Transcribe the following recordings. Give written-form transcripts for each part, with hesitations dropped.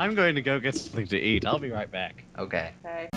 I'm going to go get something to eat. I'll be right back. Okay. Okay.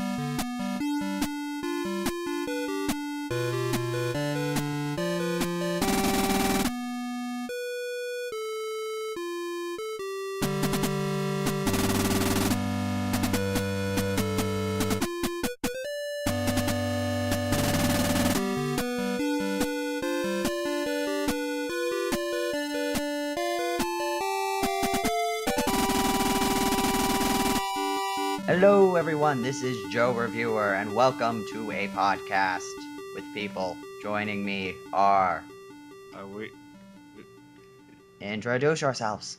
Hello, everyone. This is JoeReviewer, and welcome to a podcast with people. Joining me are. Are we? Introduce yourselves.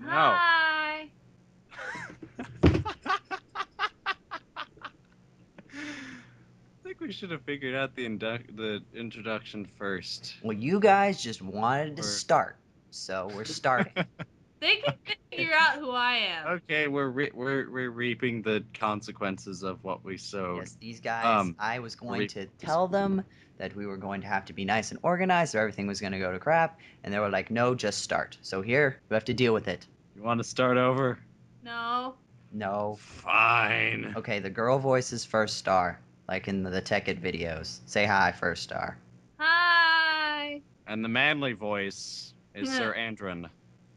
No. Hi. I think we should have figured out the introduction first. Well, you guys just wanted to Or- start, so we're starting. They can figure out who I am. Okay, we're reaping the consequences of what we sowed. Yes, these guys, I was going to tell them that we were going to have to be nice and organized, or everything was going to go to crap, and they were like, no, just start. So here, we have to deal with it. You want to start over? No. No. Fine. Okay, the girl voice is first star, like in the Tech It videos. Say hi, first star. Hi. And the manly voice is Sir Andron.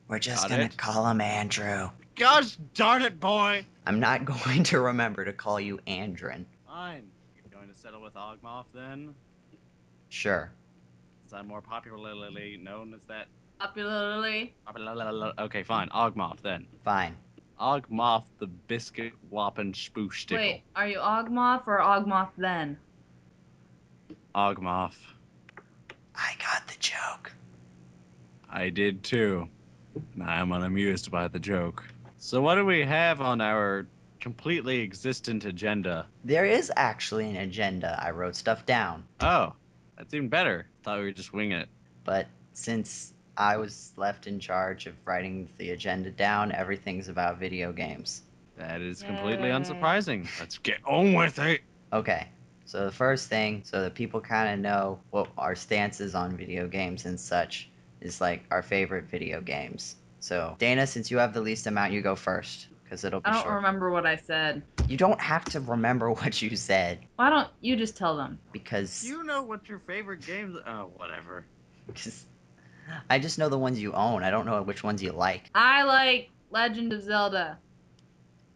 We're just Got gonna it? call him Andrew. Gosh darn it, boy! I'm not going to remember to call you Andron. Fine. You're going to settle with Augmoff then? Sure. Since I'm more popularly known as that. Popularly. Okay, fine. Augmoff then. Fine. Augmoff the biscuit whoppin' spooshtickle. Wait, are you Augmoff or Augmoff then? Augmoff. I got the joke. I did too. I am unamused by the joke. So what do we have on our completely existent agenda? There is actually an agenda. I wrote stuff down. Oh, that's even better. Thought we were just winging it. But since I was left in charge of writing the agenda down, everything's about video games. That is completely Yay. unsurprising. Let's get on with it. Okay. So the first thing, so that people kind of know what our stance is on video games and such, is like our favorite video games. So, Dana, since you have the least amount, you go first, because it'll be I don't short. remember what I said. You don't have to remember what you said, Why don't you just tell them? because You know what your favorite games... Oh, whatever. I just know the ones you own. I don't know which ones you like. I like Legend of Zelda.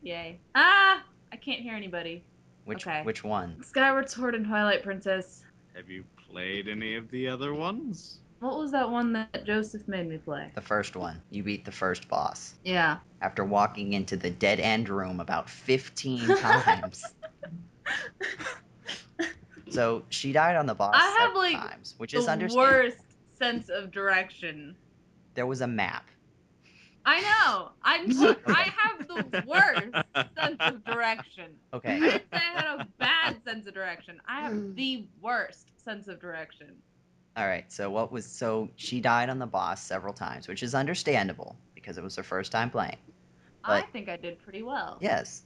Yay. Ah! I can't hear anybody. Okay. Which one? Skyward Sword and Twilight Princess. Have you played any of the other ones? What was that one that Joseph made me play? The first one. You beat the first boss. Yeah. After walking into the dead end room about 15 times. So, she died on the boss I have, several like, times, which is The understandable. worst sense of direction. There was a map. I know. I have the worst sense of direction. I Okay. didn't say I had a bad sense of direction. I have the worst sense of direction. All right. So she died on the boss several times, which is understandable because it was her first time playing. I But- think I did pretty well. Yes.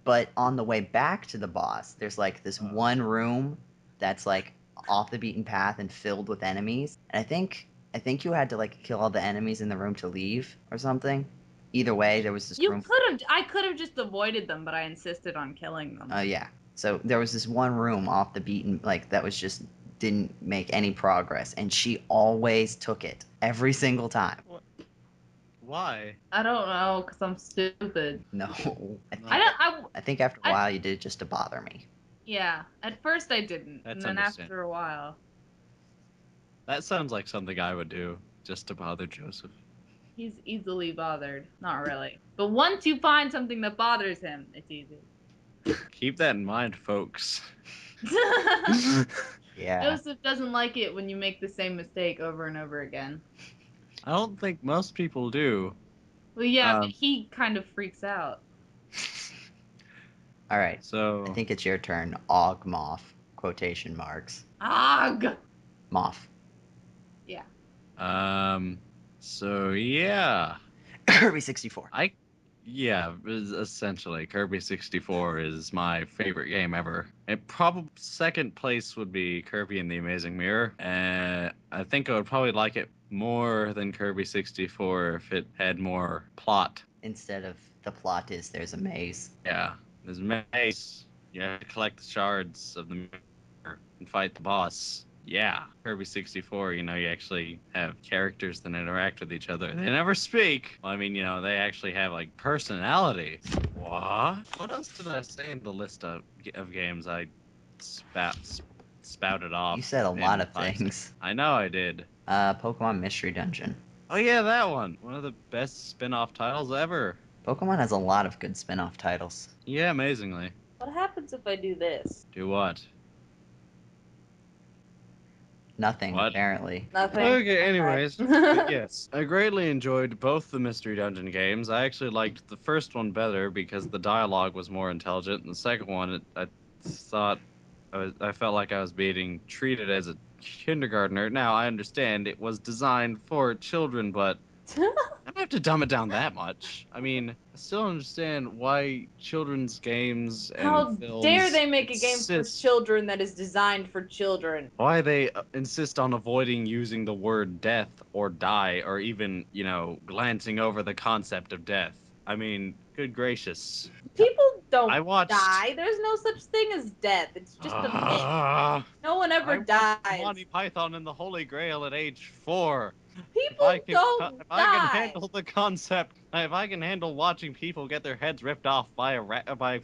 But on the way back to the boss, there's like this one room that's like off the beaten path and filled with enemies. And I think you had to like kill all the enemies in the room to leave or something. Either way, there was this room. I could have just avoided them, but I insisted on killing them. Yeah. So there was this one room off the beaten, like that was just didn't make any progress, and she always took it every single time. Why? I don't know, because I'm stupid. No. I think after a while you did it just to bother me. Yeah. At first I didn't. That's and then understandable. after a while. That sounds like something I would do, just to bother Joseph. He's easily bothered. Not really. But once you find something that bothers him, it's easy. Keep that in mind, folks. Yeah. Joseph doesn't like it when you make the same mistake over and over again. I don't think most people do. Well, yeah, but he kind of freaks out. All right. So I think it's your turn. Augmoff. Quotation marks. Ugh! Moff. Yeah. So yeah. Kirby 64. Essentially, Kirby 64 is my favorite game ever. It probably second place would be Kirby and the Amazing Mirror, and I think I would probably like it more than Kirby 64 if it had more plot. instead of the plot is there's a maze. Yeah, there's maze. You have to collect the shards of the mirror and fight the boss. Yeah, Kirby 64, you actually have characters that interact with each other. They never speak. Well, I mean, they actually have, like, personality. What? What else did I say in the list of games I spouted off? You said a lot of things. I know I did. Pokemon Mystery Dungeon. Oh, yeah, that one. One of the best spin-off titles ever. Pokemon has a lot of good spin-off titles. Yeah, amazingly. What happens if I do this? Do what? Nothing, What? Nothing. Okay, anyways. Right. Yes, I greatly enjoyed both the Mystery Dungeon games. I actually liked the first one better because the dialogue was more intelligent, and the second one, I thought I felt like I was being treated as a kindergartner. Now, I understand it was designed for children, but I don't have to dumb it down that much. I mean, I still don't understand why children's games and How films dare they make a game for insist- children that is designed for children? Why they insist on avoiding using the word death or die or even, glancing over the concept of death. I mean, good gracious. People don't I watched- die. There's no such thing as death. It's just a myth. No one ever I dies. watched Monty Python and the Holy Grail at age 4. People don't If I can die. handle the concept, if I can handle watching people get their heads ripped off by a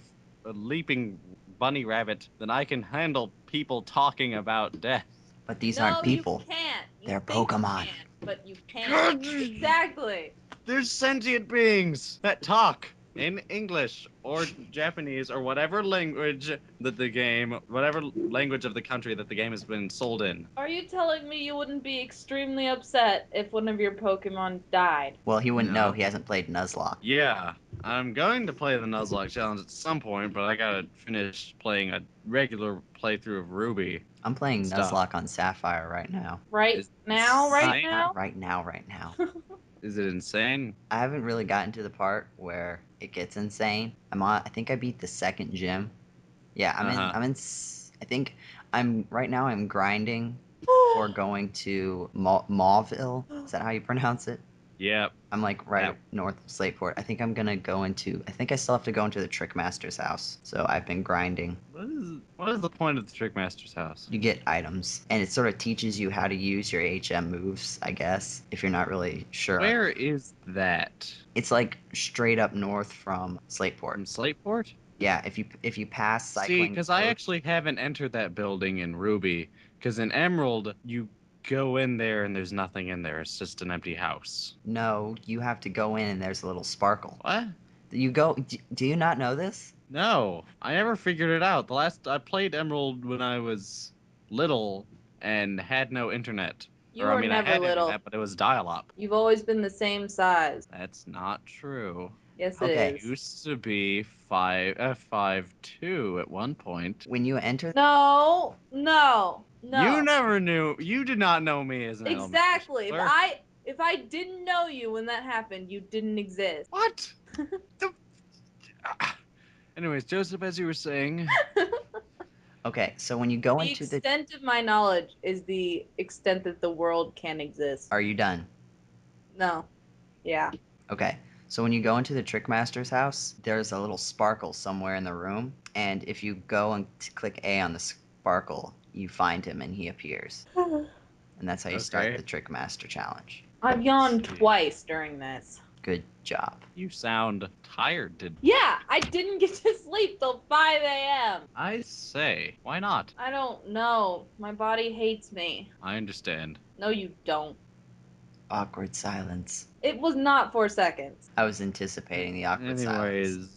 leaping bunny rabbit, then I can handle people talking about death. But these No, aren't people. You can't. You They're think Pokemon. You can, but you can't. Exactly. There's sentient beings that talk in English or Japanese or whatever language whatever language of the country that the game has been sold in. Are you telling me you wouldn't be extremely upset if one of your Pokemon died? Well, he wouldn't No. know. He hasn't played Nuzlocke. Yeah, I'm going to play the Nuzlocke challenge at some point, but I gotta finish playing a regular playthrough of Ruby. I'm playing Stuff. Nuzlocke on Sapphire right now. Right now? Right Now? Right now. Is it insane? I haven't really gotten to the part where it gets insane. I think I beat the second gym. Yeah, I think right now I'm grinding for going to Mauville. Is that how you pronounce it? Yep. I'm like right north of Slateport. I think I think I still have to go into the Trickmaster's house. So I've been grinding. What is the point of the Trickmaster's house? You get items, and it sort of teaches you how to use your HM moves, I guess, if you're not really sure. Where is that? It's like straight up north from Slateport. From Slateport? Yeah, if you pass cycling. See, because I actually haven't entered that building in Ruby. Because in Emerald, you go in there and there's nothing in there. It's just an empty house. No, you have to go in and there's a little sparkle. What? Do you not know this? No, I never figured it out. I played Emerald when I was little and had no internet. You were never I had little. internet, but it was dial-up. You've always been the same size. That's not true. Yes, Okay. it I is. used to be 5'2" at one point. When you enter, No. You never knew. You did not know me as an Exactly. elementary schooler. If I didn't know you when that happened, you didn't exist. What? Anyways, Joseph, as you were saying, okay, so when you go The into the, extent of my knowledge is the extent that the world can exist. are you done? No. Yeah. Okay, so when you go into the Trickmaster's house, there's a little sparkle somewhere in the room, and if you go and click A on the sparkle, you find him and he appears, and that's how you start Okay. the Trickmaster challenge. I've yawned See. twice during this. Good job. you sound tired. Yeah, I didn't get to sleep till 5 a.m. I say, why not? I don't know. My body hates me. I understand. No, you don't. Awkward silence. It was not 4 seconds. I was anticipating the awkward silence. Anyways,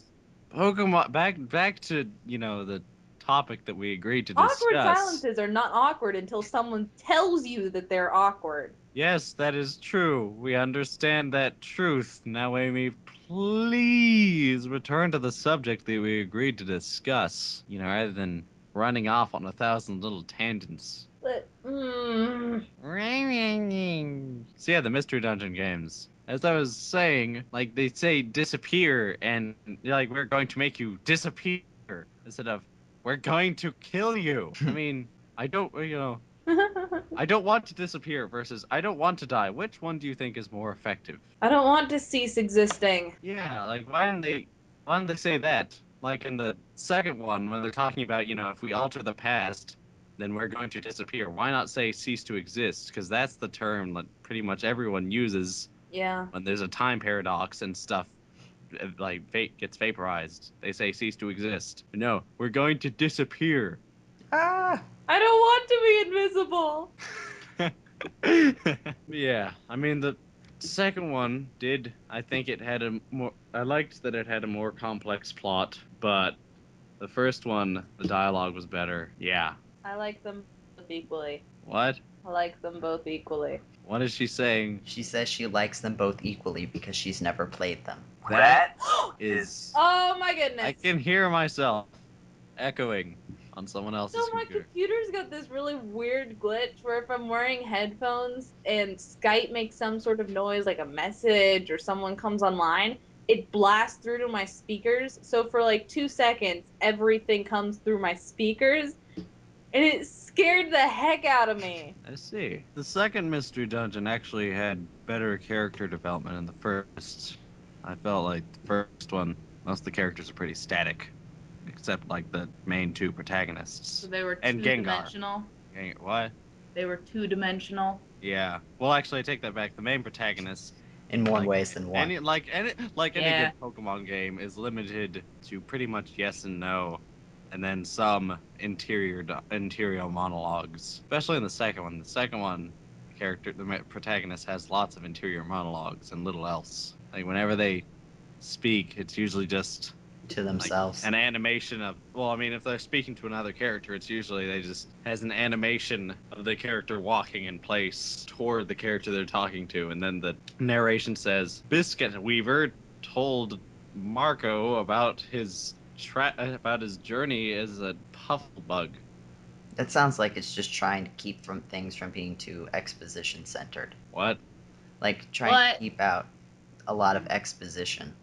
Pokemon. Back to the topic that we agreed to discuss. Awkward silences are not awkward until someone tells you that they're awkward. Yes, that is true. We understand that truth. Now, Amy, please return to the subject that we agreed to discuss. Rather than running off on 1,000 little tangents. But, So yeah, the Mystery Dungeon games. As I was saying, like, they say disappear, and like, we're going to make you disappear, instead of, we're going to kill you. I mean, I don't, I don't want to disappear versus I don't want to die. Which one do you think is more effective? I don't want to cease existing. Yeah, like why didn't they say that? Like in the second one, when they're talking about, if we alter the past, then we're going to disappear. Why not say cease to exist? Because that's the term that pretty much everyone uses Yeah. when there's a time paradox and stuff like fate gets vaporized. They say cease to exist. No, we're going to disappear. Ah! I don't want to be invisible. Yeah, I mean the second one I think it had I liked that it had a more complex plot, but the first one, the dialogue was better. Yeah. I like them both equally. What? I like them both equally. What is she saying? She says she likes them both equally because she's never played them. That is. Oh my goodness. I can hear myself echoing on someone else's So my computer. computer's got this really weird glitch where if I'm wearing headphones and Skype makes some sort of noise like a message or someone comes online, it blasts through to my speakers. So for like 2 seconds, everything comes through my speakers and it scared the heck out of me. I see. The second mystery dungeon actually had better character development than the first. I felt like the first one, most of the characters are pretty static, except like the main two protagonists. So they were And Gengar. two-dimensional. What? They were two-dimensional. Yeah. Well, actually, I take that back. The main protagonist, In more like, ways than one. any Yeah. good Pokemon game, is limited to pretty much yes and no, and then some interior monologues. Especially in the second one. The second one, the protagonist has lots of interior monologues and little else. Like whenever they speak, it's usually just To themselves. an animation of, well, I mean, if they're speaking to another character, it's usually they just has an animation of the character walking in place toward the character they're talking to, and then the narration says Biscuit Weaver told Marco about his journey as a puffbug. That sounds like it's just trying to keep things from being too exposition centered. What? Like trying to keep out a lot of exposition.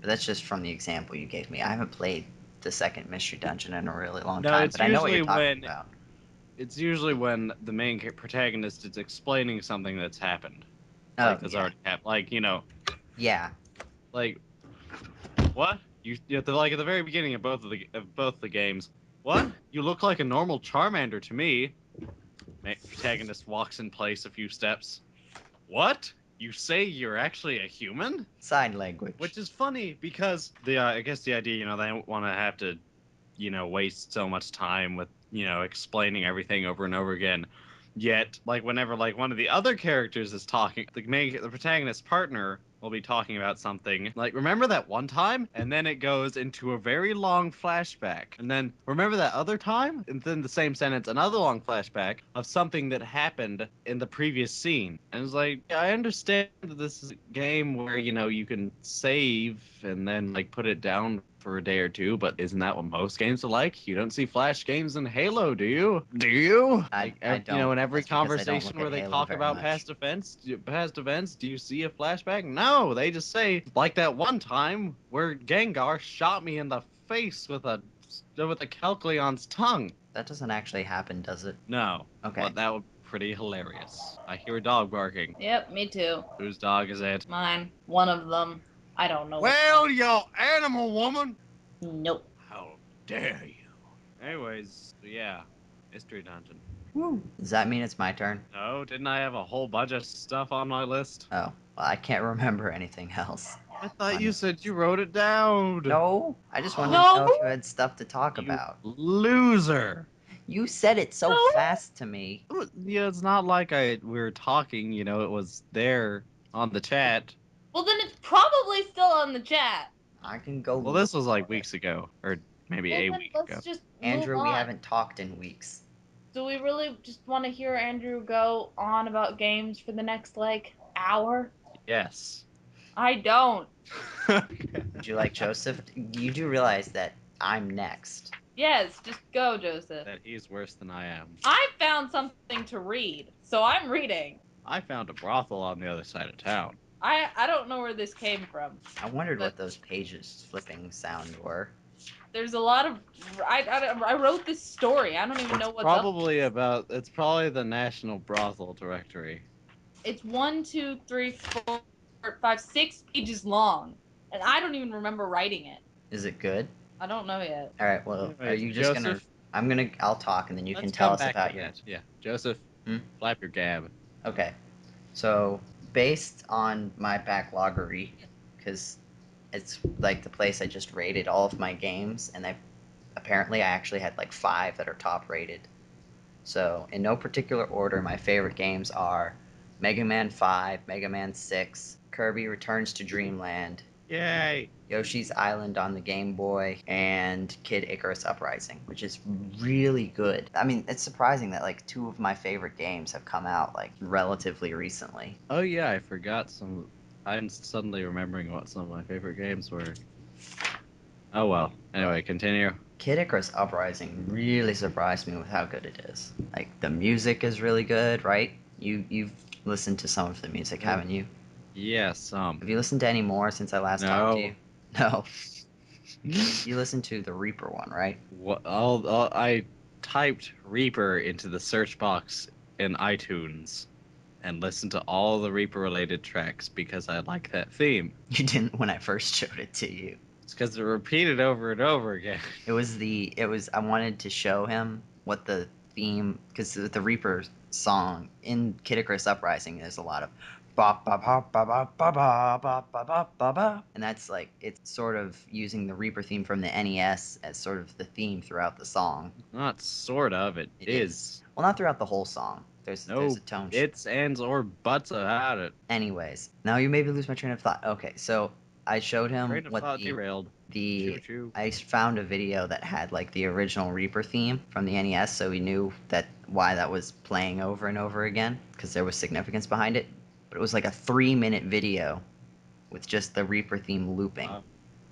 But that's just from the example you gave me. I haven't played the second mystery dungeon in a really long time, but I know what you're talking about. It's usually when the main protagonist is explaining something that's happened. Oh, Like that's already happened. Like, Yeah. like what? Like at the very beginning of both the games. What? You look like a normal Charmander to me. Protagonist walks in place a few steps. What? You say you're actually a human? Sign language. Which is funny because I guess the idea, they don't want to have to, waste so much time with, explaining everything over and over again. Yet, like whenever like one of the other characters is talking, the protagonist's partner will be talking about something. Like, remember that one time? And then it goes into a very long flashback. And then remember that other time? And then the same sentence, another long flashback of something that happened in the previous scene. And it's like, yeah, I understand that this is a game where, you can save and then like put it down for a day or two, but isn't that what most games are like? You don't see flash games in Halo, do you? Do you? I don't. In every That's because I don't conversation look where at they Halo talk very about much. past events, do you see a flashback? No, they just say like that one time where Gengar shot me in the face with a Calcleon's tongue. That doesn't actually happen, does it? No. Okay. But that would be pretty hilarious. I hear a dog barking. Yep, me too. Whose dog is it? Mine. One of them. I don't know. Well, you animal woman! Nope. How dare you? Anyways, yeah, Mystery Dungeon. Woo. Does that mean it's my turn? No, didn't I have a whole bunch of stuff on my list? Oh, well, I can't remember anything else. I thought you said you wrote it down. No, I just wanted No. to know if you had stuff to talk You about. loser. You said it so No. fast to me. Yeah, it's not like we were talking, it was there on the chat. Well, then it's probably still on the chat. I can go. Well, this look was like for it. weeks ago, or maybe Well, a then week let's ago. just Andrew, move we on. haven't talked in weeks. Do we really just want to hear Andrew go on about games for the next, hour? Yes. I don't. Would you like Joseph? You do realize that I'm next. Yes, just go, Joseph. That he's worse than I am. I found something to read, so I'm reading. I found a brothel on the other side of town. I don't know where this came from. I wondered what those pages flipping sound were. There's a lot of. I wrote this story. I don't even know what's up. It's probably the National Brothel Directory. It's 1, 2, 3, 4, 5, 6 pages long, and I don't even remember writing it. Is it good? I don't know yet. All right. Well, Anyways, are you just Joseph, I'll talk, and then you can let's tell come us back about to your. that. Yeah, Joseph, Hmm? flap your gab. Okay. So, based on my backloggery, because it's like the place I just rated all of my games, and apparently I actually had like 5 that are top rated. So, in no particular order, my favorite games are Mega Man 5, Mega Man 6, Kirby Returns to Dreamland, Yay! Yoshi's Island on the Game Boy, and Kid Icarus Uprising, which is really good. I mean, it's surprising that like 2 of my favorite games have come out like relatively recently. Oh yeah, I forgot some. I'm suddenly remembering what some of my favorite games were. Oh well. Anyway, continue. Kid Icarus Uprising really surprised me with how good it is. Like the music is really good, right? You've listened to some of the music, haven't you? Yes. Have you listened to any more since I last talked to No. you? No. You listened to the Reaper one, right? I typed Reaper into the search box in iTunes and listened to all the Reaper related tracks because I like that theme. You didn't when I first showed it to you. It's because it repeated over and over again. It was I wanted to show him what the theme, because the Reaper song in Kid Icarus Uprising there's a lot of ba ba ba ba ba ba ba ba ba ba ba ba, and that's like it's sort of using the Reaper theme from the NES as sort of the theme throughout the song. Not sort of, it is. Well, not throughout the whole song. There's No a tone. ifs, ands, or buts about it. Anyways, now you maybe lose my train of thought. Okay, so I showed him Train of what thought derailed. the Choo-choo. I found a video that had like the original Reaper theme from the NES, so he knew that why that was playing over and over again because there was significance behind it. But it was like a 3-minute video with just the Reaper theme looping. Like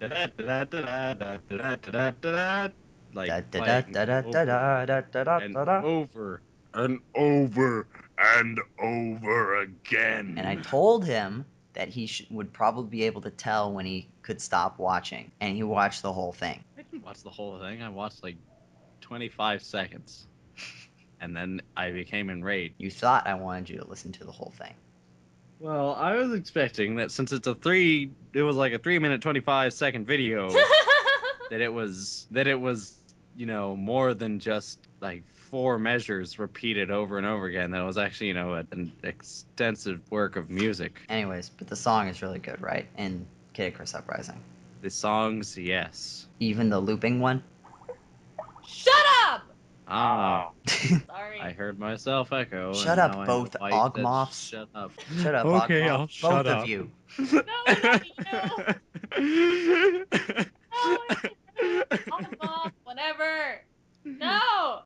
Da da da playing da da da over da da da and da da. over and over and over again. And I told him that he would probably be able to tell when he could stop watching, and he watched the whole thing. I didn't watch the whole thing. I watched like 25 seconds. And then I became enraged. You thought I wanted you to listen to the whole thing. Well, I was expecting that since it was like a 3-minute 25-second video, that it was, more than just like 4 measures repeated over and over again. That it was actually, an extensive work of music. Anyways, but the song is really good, right? In Kid Icarus Uprising. The songs, yes. Even the looping one? Shut up! Ah, Sorry. I heard myself echo. Shut and up, now I know both why you said Augmoffs. shut up. Shut up, Okay, Augmoff. I'll shut Both up. of you. No, not you. No, Augmoff, whatever. No.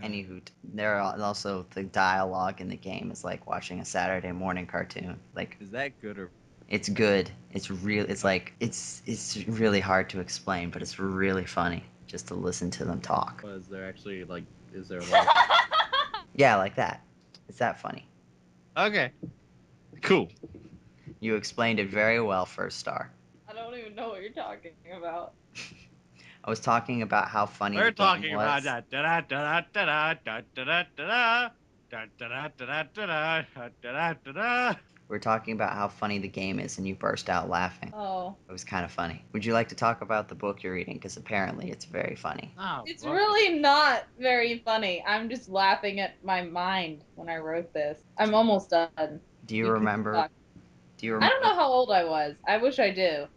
Anywho, there are also the dialogue in the game is like watching a Saturday morning cartoon. Like Is that good or? it's good. It's real. It's like it's really hard to explain, but it's really funny just to listen to them talk. Was there actually like? Is there like? Yeah, like that. It's that funny. Okay. Cool. You explained it very well, First Star. I don't even know what you're talking about. I was talking about how funny We're the game talking was. about that. We're talking about how funny the game is, and you burst out laughing. Oh. It was kind of funny. Would you like to talk about the book you're reading? Because apparently it's very funny. Oh, It's well, really not very funny. I'm just laughing at my mind when I wrote this. I'm almost done. Do you can remember? talk. Do you I remember? don't know how old I was. I wish I did.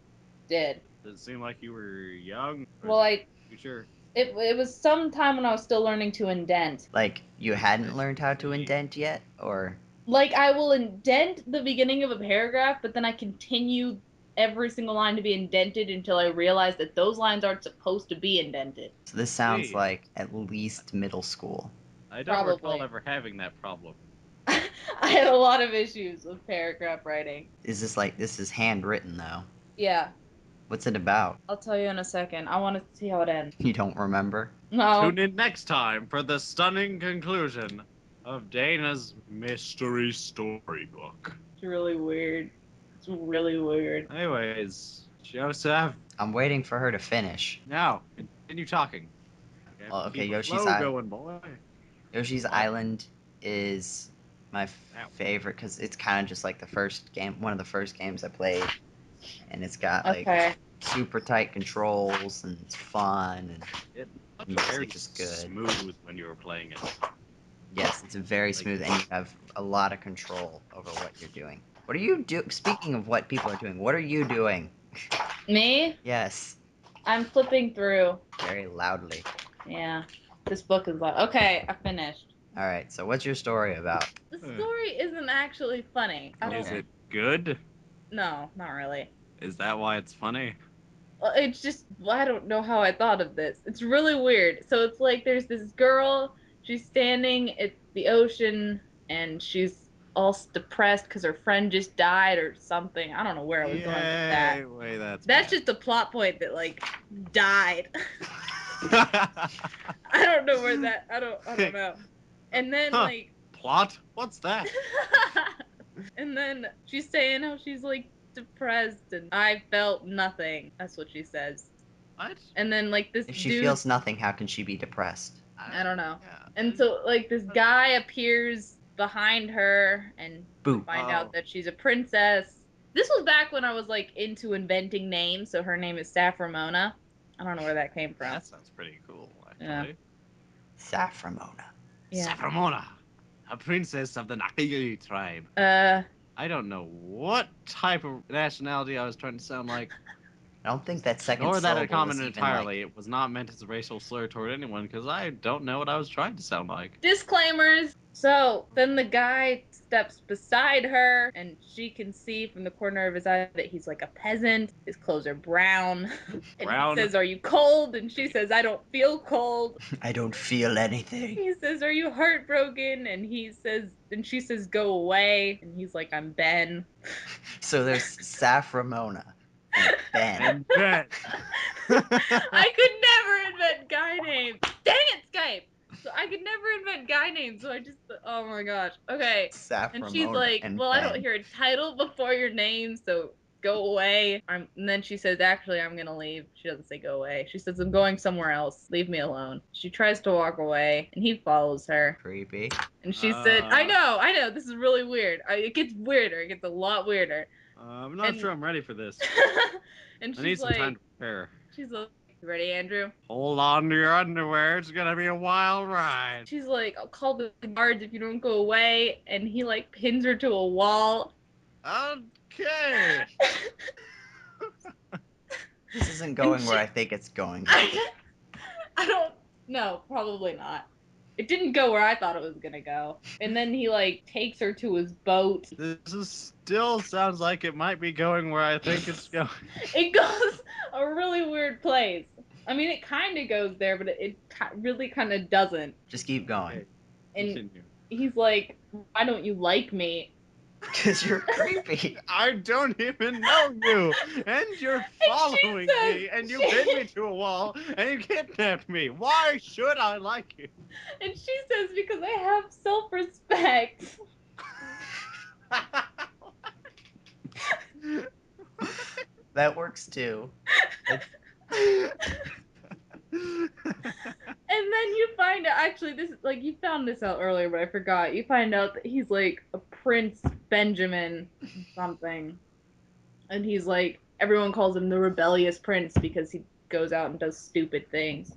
Does it seem like you were young? Or Well, you sure? it was some time when I was still learning to indent. Like you hadn't learned how to indent yet, or Like I will indent the beginning of a paragraph, but then I continue every single line to be indented until I realize that those lines aren't supposed to be indented. so this sounds See. like at least middle school. I don't Probably. recall ever having that problem. I had a lot of issues with paragraph writing. Is this is handwritten though? Yeah, What's it about? I'll tell you in a second. I want to see how it ends. You don't remember? No. Tune in next time for the stunning conclusion of Dana's mystery storybook. It's really weird. It's really weird. Anyways, Joseph, I'm waiting for her to finish. now continue talking. You have Well, to okay, keep a Yoshi's flow Island. going, boy. Yoshi's What? Island is my Ow. favorite because it's kind of just like the first game, one of the first games I played, and it's got like Okay. super tight controls and it's fun and It looked music very is good. smooth when you were playing it. Yes, it's very smooth and you have a lot of control over what you're doing. What are you Speaking of what people are doing, what are you doing? Me? Yes, I'm flipping through. very loudly. Yeah. This book is like, okay, I finished. All right, so what's your story about? The story isn't actually funny. I don't. Is it good? No, not really. Is that why it's funny? It's just, I don't know how I thought of this. It's really weird. So it's like there's this girl, she's standing at the ocean and she's all depressed because her friend just died or something. I don't know where I was going with that. Yay, wait, that's That's bad. just a plot point that like died. I don't know where that I don't know. And then Huh. like Plot? What's that? and then she's saying how she's like depressed and I felt nothing. That's what she says. What? And then like this If she dude, feels nothing, how can she be depressed? I don't know. Yeah. And so like this guy appears behind her and we Boo. find Oh. out that she's a princess. This was back when I was like into inventing names, so her name is Saphramona. I don't know where that came from. That sounds pretty cool, Yeah. actually. Saphramona. Yeah. Saphramona, a princess of the Nakagiri tribe. I don't know what type of nationality I was trying to sound like. I don't think that second Nor that syllable it commented was even entirely. like... It was not meant as a racial slur toward anyone, because I don't know what I was trying to sound like. Disclaimers. So then the guy steps beside her, and she can see from the corner of his eye that he's like a peasant. His clothes are brown. And Brown. he says, "Are you cold?" And she says, "I don't feel cold." I don't feel anything. He says, "Are you heartbroken?" And she says, "Go away." And he's like, "I'm Ben." So there's Saphramona and Ben. And Ben. I could never invent guy names. Dang it, Skype. So I could never invent guy names. So I just, oh my gosh. Okay. And she's Saphramona like, and "Well, I don't Ben. hear a title before your name, so go away." And then she says, "Actually, I'm gonna leave." She doesn't say go away. She says, "I'm going somewhere else. Leave me alone." She tries to walk away, and he follows her. Creepy. And she said, I know, this is really weird. It gets weirder. It gets a lot weirder. I'm not sure I'm ready for this. And I need she's some time like, to prepare. she's like, "You ready, Andrew?" Hold on to your underwear. It's gonna be a wild ride. She's like, "I'll call the guards if you don't go away." And he like pins her to a wall. Okay. This isn't going where I think it's going. I don't know, probably not. It didn't go where I thought it was gonna go. And then he like takes her to his boat. Still sounds like it might be going where I think it's going. It goes a really weird place. I mean, it kind of goes there, but it really kind of doesn't. Just keep going. Okay, And continue. he's like, "Why don't you like me?" Because you're creepy. I don't even know you, and you're following me, and you pinned me to a wall, and you kidnapped me. Why should I like you? And she says, "Because I have self-respect." That works too. And then you find out, actually, this like you found this out earlier, but I forgot. You find out that he's like a Prince Benjamin something, and he's like everyone calls him the rebellious prince because he goes out and does stupid things,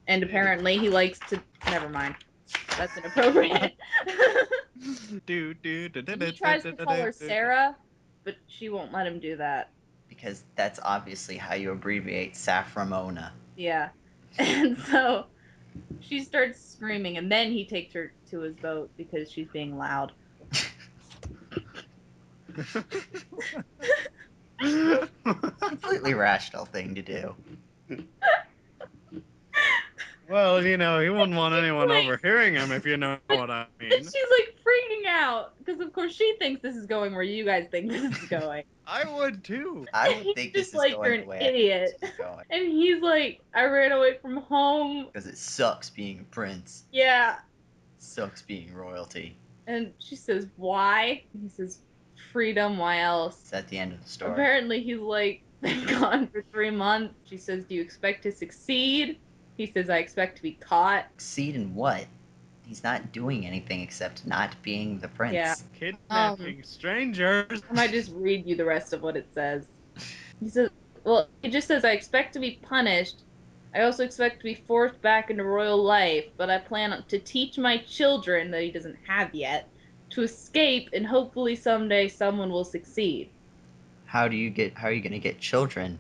and apparently he likes to. Never mind, that's inappropriate. And he tries to call her Sarah, but she won't let him do that. Because that's obviously how you abbreviate Saphramona. Yeah, and so she starts screaming, and then he takes her to his boat because she's being loud. Completely rational thing to do. Well, you know, he wouldn't want anyone like- overhearing him, if you know what I And mean. she's like freaking out because, of course, she thinks this is going where you guys think this is going. I would too. I And would he's think just this is like, going "You're the an way idiot." I think this is going. And he's like, "I ran away from home." Because it sucks being a prince. Yeah. Sucks being royalty. And she says, "Why?" And he says, "Freedom, why else?" It's at the end of the story. Apparently, he's like, been gone for 3 months. She says, do you expect to succeed? He says, I expect to be caught. Succeed in what? He's not doing anything except not being the prince. Yeah. Kidnapping strangers. I might just read you the rest of what it says. He says, well, it just says, I expect to be punished. I also expect to be forced back into royal life, but I plan to teach my children, that he doesn't have yet, to escape, and hopefully someday someone will succeed. How are you gonna get children?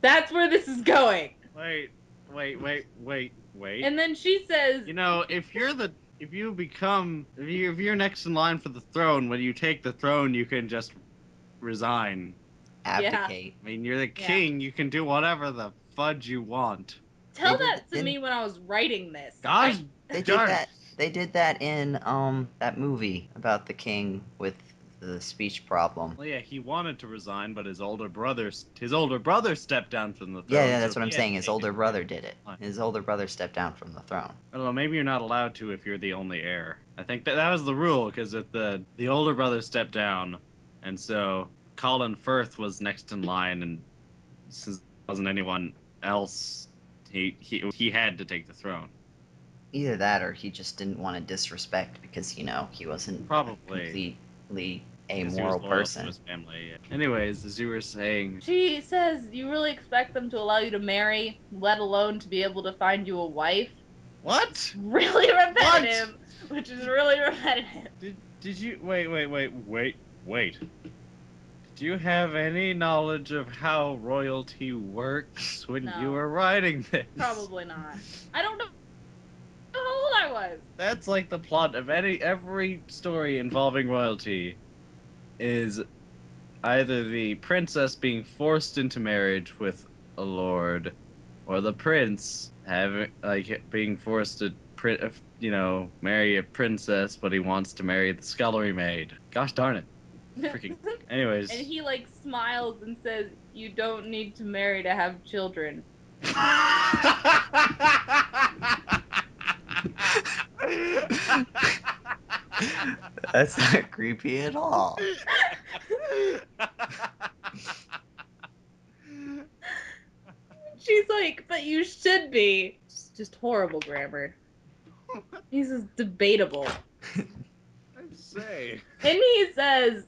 That's where this is going. Wait. And then she says, You know, if you're next in line for the throne, when you take the throne, you can just resign. Abdicate. I mean, you're the king. You can do whatever the fudge you want. tell that to me when I was writing this. Gosh, They did that. They did that in that movie about the king with the speech problem. Well, yeah, he wanted to resign, but his older brother stepped down from the throne. Yeah, that's so what I'm he had saying. to His take older it. brother did it. His older brother stepped down from the throne. I don't know. Maybe you're not allowed to if you're the only heir. I think that was the rule, because if the older brother stepped down, and so Colin Firth was next in line, and since there wasn't anyone else, he had to take the throne. Either that, or he just didn't want to disrespect because he wasn't Probably completely because he was amoral loyal person. to his family. Anyways, as you were saying, She says, you really expect them to allow you to marry, let alone to be able to find you a wife? what? Really repetitive, which is really repetitive. Did you wait? Do you have any knowledge of how royalty works when No. you were writing this? Probably not. I don't know how old I was. That's like the plot of every story involving royalty is either the princess being forced into marriage with a lord, or the prince being forced to marry a princess, but he wants to marry the scullery maid. Gosh darn it. Freaking. Anyways. And he smiles and says, you don't need to marry to have children. That's not creepy at all. She's like, but you should be. It's just horrible grammar. He's just debatable. I'd say. And he says,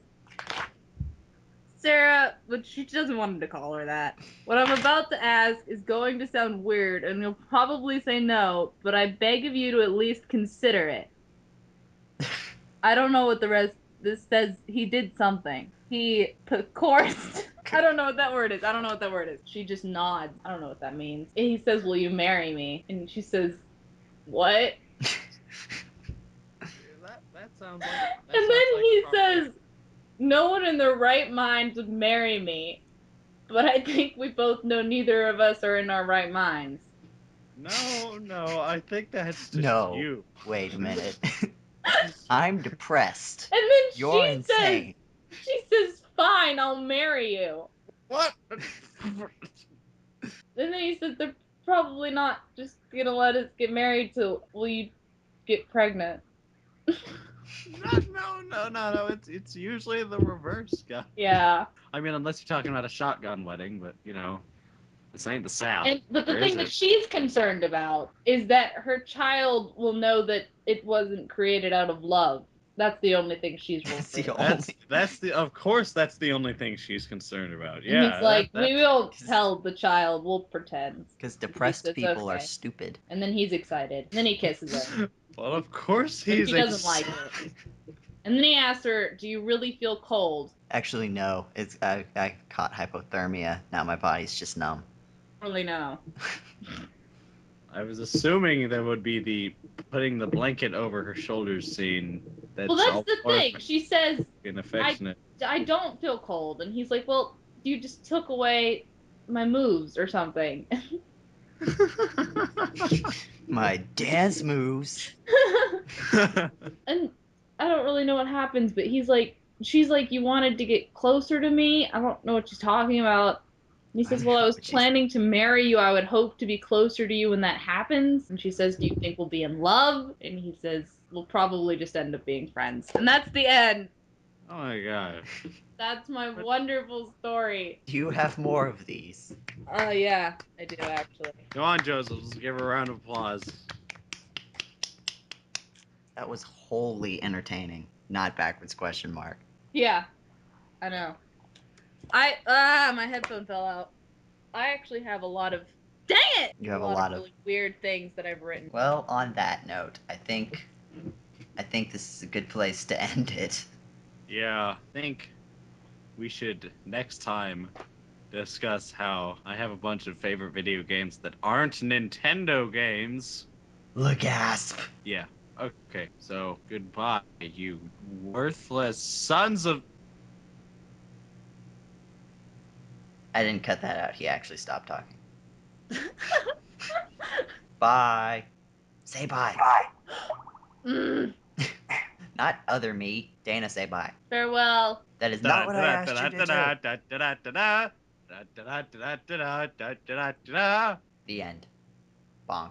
Sarah, but she doesn't want him to call her that. What I'm about to ask is going to sound weird, and you'll probably say no, but I beg of you to at least consider it. I don't know what the rest. This says he did something. He coursed. I don't know what that word is. She just nods. I don't know what that means. And he says, will you marry me? And she says, what? That sounds like. And then he says, no one in their right mind would marry me, but I think we both know neither of us are in our right minds. No, I think that's just No. you. Wait a minute. I'm depressed. And then You're insane. she says, fine, I'll marry you. What? And then he says, they're probably not just gonna let us get married, so will you get pregnant? No. It's usually the reverse, guy. Yeah. I mean, unless you're talking about a shotgun wedding, but this ain't the South. But the Or thing is that it? she's concerned about is that her child will know that it wasn't created out of love. That's the only thing she's That's worried the about. only. Of course that's the only thing she's concerned about. And Yeah. he's like, we won't tell the child, we'll pretend. Because depressed people are okay. stupid. And then he's excited. And then he kisses her. Well, of course But he's. he doesn't like it. And then he asks her, do you really feel cold? Actually, no. I caught hypothermia. Now my body's just numb. Really, no. I was assuming there would be the putting the blanket over her shoulders scene. That's the thing. She says, affectionate. I don't feel cold. And he's like, well, you just took away my moves or something. My dance moves. And I don't really know what happens, but she's like, you wanted to get closer to me? I don't know what she's talking about. And he says, well, I was planning to marry you. I would hope to be closer to you when that happens. And she says, do you think we'll be in love? And he says, we'll probably just end up being friends. And that's the end. Oh my gosh. That's my wonderful story. Do you have more of these? Yeah, I do actually. Come on, Joseph. Let's give her a round of applause. That was wholly entertaining. Not backwards question mark. Yeah, I know. My headphone fell out. I actually have a lot of. Dang it! You have a lot of really weird things that I've written. Well, on that note, I think this is a good place to end it. Yeah, I think we should next time discuss how I have a bunch of favorite video games that aren't Nintendo games. Gasp. Yeah. Okay. So goodbye, you worthless sons of. I didn't cut that out. He actually stopped talking. Bye. Say bye. Mm, Not other me. Dana, say bye. farewell. That is not what I asked you to do. The end. Bonk.